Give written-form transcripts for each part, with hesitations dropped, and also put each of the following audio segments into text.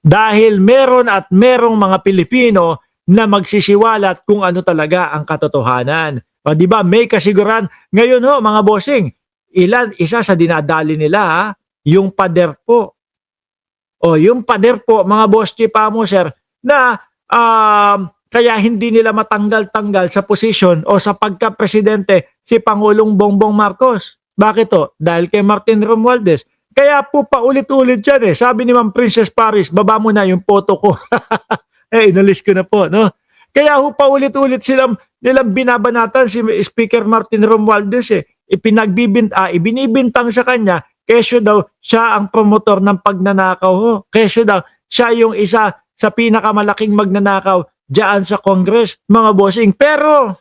Dahil meron at merong mga Pilipino na magsisiwalat kung ano talaga ang katotohanan. O di ba, may kasiguran. Ngayon ho, mga bossing, isa sa dinadali nila, ha, yung pader po. O yung pader po, mga boss chief amo sir, na kaya hindi nila matanggal-tanggal sa posisyon o sa pagka-presidente si Pangulong Bongbong Marcos. Bakit to? Dahil kay Martin Romualdez. Kaya po paulit-ulit yan eh. Sabi ni Ma'am Princess Paris, baba mo na yung photo ko. Inalis ko na po, no? Kaya ho paulit-ulit nilang binabanatan si Speaker Martin Romualdez eh. Ibinibintang sa kanya, kesyo daw siya ang promotor ng pagnanakaw ho. Kesyo daw siya yung isa sa pinakamalaking magnanakaw diyan sa Congress, mga bossing. Pero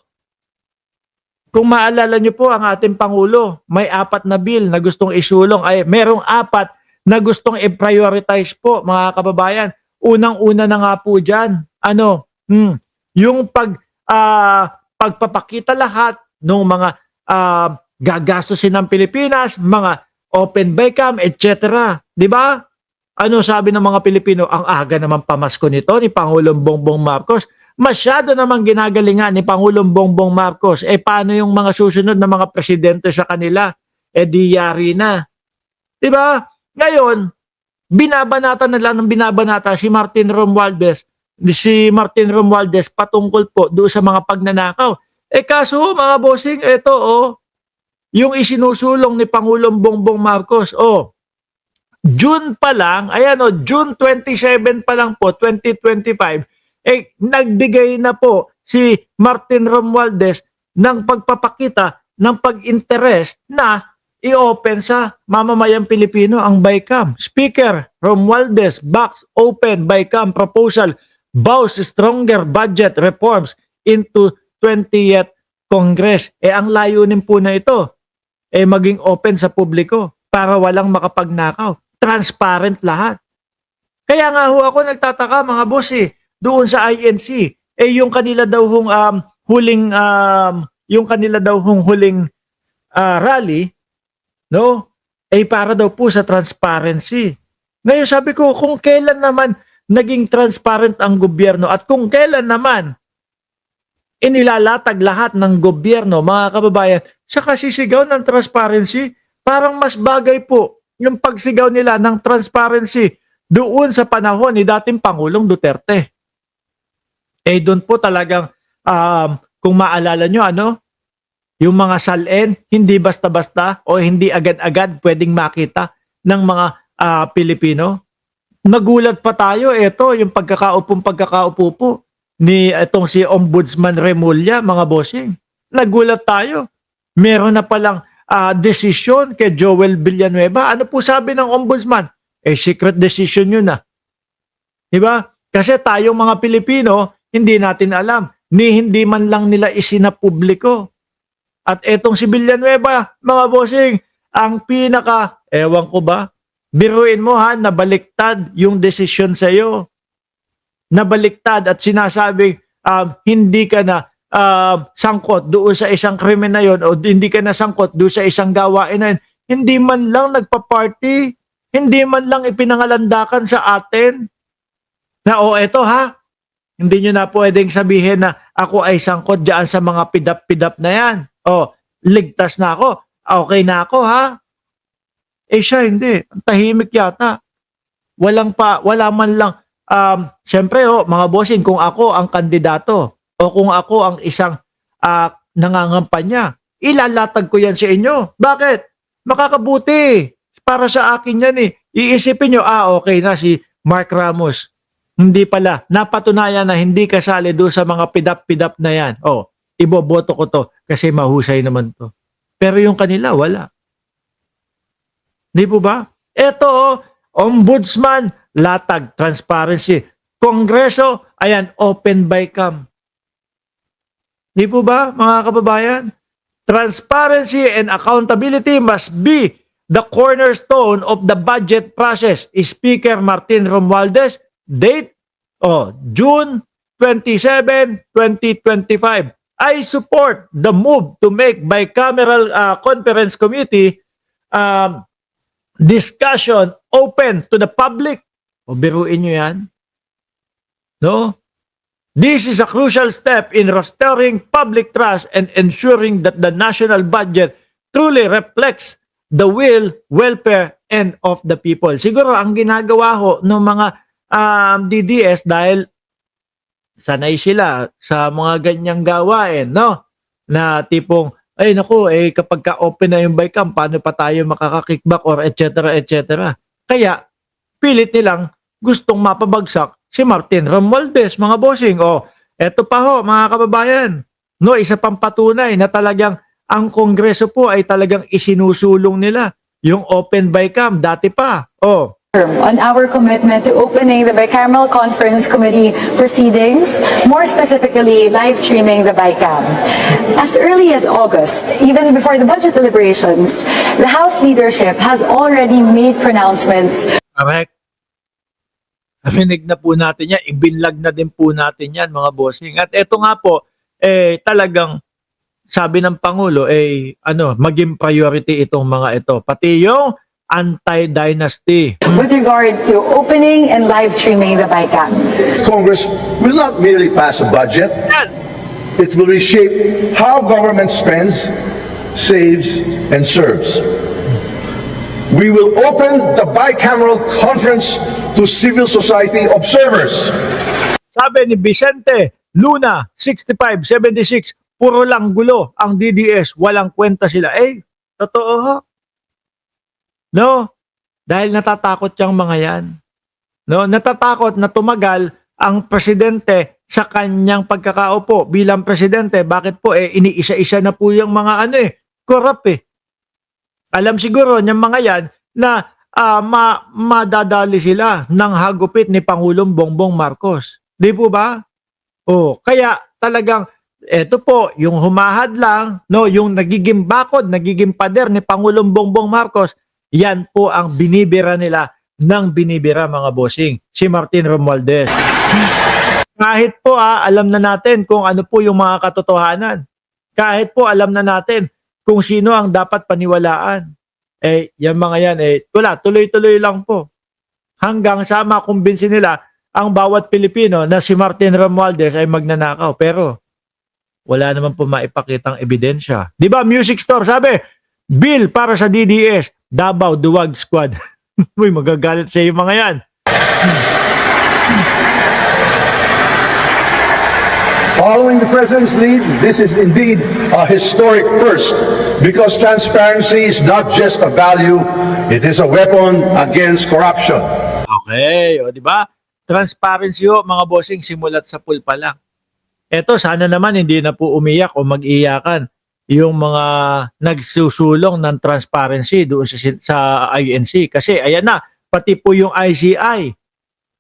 kung maalala nyo po ang ating Pangulo, may 4 na bill na gustong isulong. Merong 4 na gustong i-prioritize po, mga kababayan. Unang-una na nga po dyan. Yung pagpapakita lahat ng mga gagastusin ng Pilipinas, mga open bycam, etc. Di ba? Ano sabi ng mga Pilipino? Ang aga naman pamasko nito ni Pangulong Bongbong Marcos. Masyado namang ginagalingan ni Pangulong Bongbong Marcos. Paano yung mga susunod na mga presidente sa kanila? Di yari na. Diba? Ngayon, binabanata na lang ng binabanata si Martin Romualdez patungkol po doon sa mga pagnanakaw. Kaso mga bossing, yung isinusulong ni Pangulong Bongbong Marcos, June pa lang, June 27 pa lang po, 2025, nagbigay na po si Martin Romualdez ng pagpapakita ng pag-interes na i-open sa mamamayang Pilipino ang BICAM. Speaker Romualdez backs open BICAM proposal, vows stronger budget reforms into 20th Congress. Ang layunin po na ito, maging open sa publiko para walang makapagnakaw. Transparent lahat. Kaya nga ho ako nagtataka mga boss doon sa INC, yung kanila daw huling rally, no? Para daw po sa transparency. Ngayon sabi ko, kung kailan naman naging transparent ang gobyerno at kung kailan naman inilalatag lahat ng gobyerno, mga kababayan, sa kasisigaw ng transparency, parang mas bagay po yung pagsigaw nila ng transparency doon sa panahon ni dating Pangulong Duterte. Doon po talagang, kung maalala nyo, yung mga salin, hindi basta-basta o hindi agad-agad pwedeng makita ng mga Pilipino. Nagulat pa tayo, yung pagkakaupo po ni itong si Ombudsman Remulla, mga bossing. Nagulat tayo. Meron na palang desisyon kay Joel Villanueva. Ano po sabi ng Ombudsman? Secret decision yun na. Diba? Kasi tayong mga Pilipino, hindi natin alam, hindi man lang nila isinapubliko. At etong si Villanueva, mga bossing, ang ewan ko ba, biruin mo nabaliktad yung desisyon sa'yo. Nabaliktad at sinasabing hindi ka na sangkot doon sa isang krimen na yon o hindi ka na sangkot doon sa isang gawain na yun. Hindi man lang nagpa-party, hindi man lang ipinangalandakan sa atin na hindi nyo na pwedeng sabihin na ako ay sangkot dyan sa mga pidap-pidap na yan. Ligtas na ako. Okay na ako siya hindi. Tahimik yata. Wala man lang. Siyempre mga bossing, kung ako ang kandidato o kung ako ang isang nangangampanya, ilalatag ko yan sa inyo. Bakit? Makakabuti. Para sa akin yan Iisipin nyo, okay na si Mark Ramos. Hindi pala. Napatunayan na hindi kasali doon sa mga pidap-pidap na yan. Iboboto ko to kasi mahusay naman to. Pero yung kanila, wala. Di po ba? Ito, Ombudsman, latag, transparency. Kongreso, open bycam. Di po ba, mga kababayan? Transparency and accountability must be the cornerstone of the budget process. Speaker Martin Romualdez, date, June 27, 2025. I support the move to make bicameral conference committee discussion open to the public. O biruin nyo yan. No? This is a crucial step in restoring public trust and ensuring that the national budget truly reflects the will, welfare, and of the people. Siguro ang ginagawa ho ng mga DDS dahil sanay sila sa mga ganyang gawain, no? Na tipong, ay naku, kapag ka-open na yung bycam, paano pa tayo makaka-kickback or etc. etc. Kaya, pilit nilang gustong mapabagsak si Martin Romualdez, mga bossing. O, eto pa ho, mga kababayan. No, isa pang patunay na talagang ang Kongreso po ay talagang isinusulong nila yung open bycam dati pa. O, On our commitment to opening the Bicameral Conference Committee proceedings, more specifically live streaming the BICAM. As early as August, even before the budget deliberations, the House leadership has already made pronouncements. correct. Rinig na po natin yan, ibinlag na din po natin yan, mga bossing. At eto nga po, talagang sabi ng Pangulo, maging priority itong mga ito. Pati yung anti-dynasty. With regard to opening and live streaming the BICAM. Congress will not merely pass a budget, Yan. it will reshape how government spends, saves, and serves. We will open the bicameral conference to civil society observers. Sabi ni Vicente Luna, 6576, puro lang gulo ang DDS, walang kwenta sila. Totoo ho. No? Dahil natatakot yung mga yan. No? Natatakot na tumagal ang presidente sa kanyang pagkakaupo bilang presidente. Bakit po? Iniisa-isa na po yung mga corrupt Alam siguro ng mga yan na madadali sila ng hagupit ni Pangulong Bongbong Marcos. Di po ba? Kaya talagang eto po, yung humahad lang, no, yung nagiging bakod, nagiging pader ni Pangulong Bongbong Marcos, yan po ang binibira nila ng binibira, mga bossing, si Martin Romualdez. Kahit po alam na natin kung ano po yung mga katotohanan. Kahit po alam na natin kung sino ang dapat paniwalaan. Yan mga yan, wala, tuloy-tuloy lang po. Hanggang sa makumbinsi nila ang bawat Pilipino na si Martin Romualdez ay magnanakaw. Pero wala naman po maipakitang ebidensya. Di ba, Music Store, sabi, bill para sa DDS, Davao Duwag Squad. Uy, magagalit sa iyo mga yan. Following the President's lead, this is indeed a historic first because transparency is not just a value, it is a weapon against corruption. Okay, o di ba? Transparency ho, mga bossing, simulat sa pool pa lang. Eto, sana naman hindi na po umiyak o mag-iyakan yung mga nagsusulong ng transparency doon sa INC. Kasi ayan na, pati po yung ICI,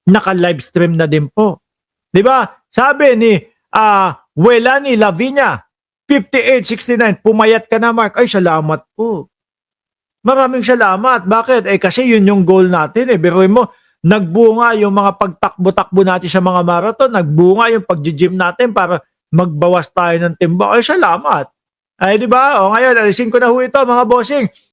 naka-livestream na din po. Di ba? Sabi ni Welani Lavinia, 5869, pumayat ka na, Mark. Ay, salamat po. Maraming salamat. Bakit? Kasi yun yung goal natin. Biruin mo, nagbunga yung mga pagtakbo-takbo natin sa mga marathon, nagbunga yung pag-gym natin para magbawas tayo ng timba. Ay, salamat. Ay, di ba? Ngayon, alisin ko na ho ito, mga bossing.